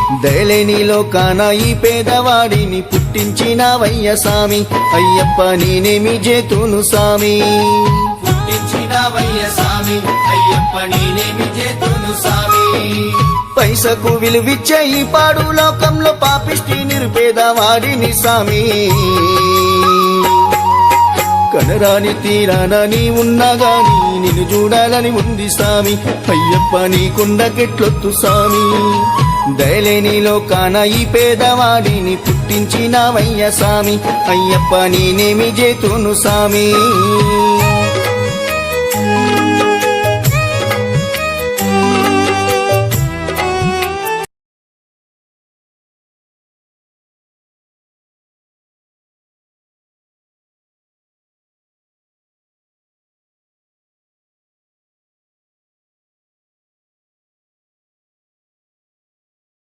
దయలేని లోకాన ఈ పేదవాడిని పుట్టించినవయ్య సామి, అయ్యప్ప నేనేమి చేతును సామి. పుట్టించినవయ్య సామి, అయ్యప్ప నేనేమి చేతును సామి. పైసకు విలువిచ్చే ఈ పాడు లోకంలో పాపిష్టి నిరుపేదవాడిని సామి. కనరాని తీరాన నీ ఉన్నా గాని నిన్ను చూడాలని ఉంది సామి, అయ్యప్ప నీ కొండకెట్లొత్తు సామి. దయలేని లోకాన ఈ పేదవాడిని పుట్టించినవయ్య సామి, అయ్యప్ప నేనేమి చేతును సామి.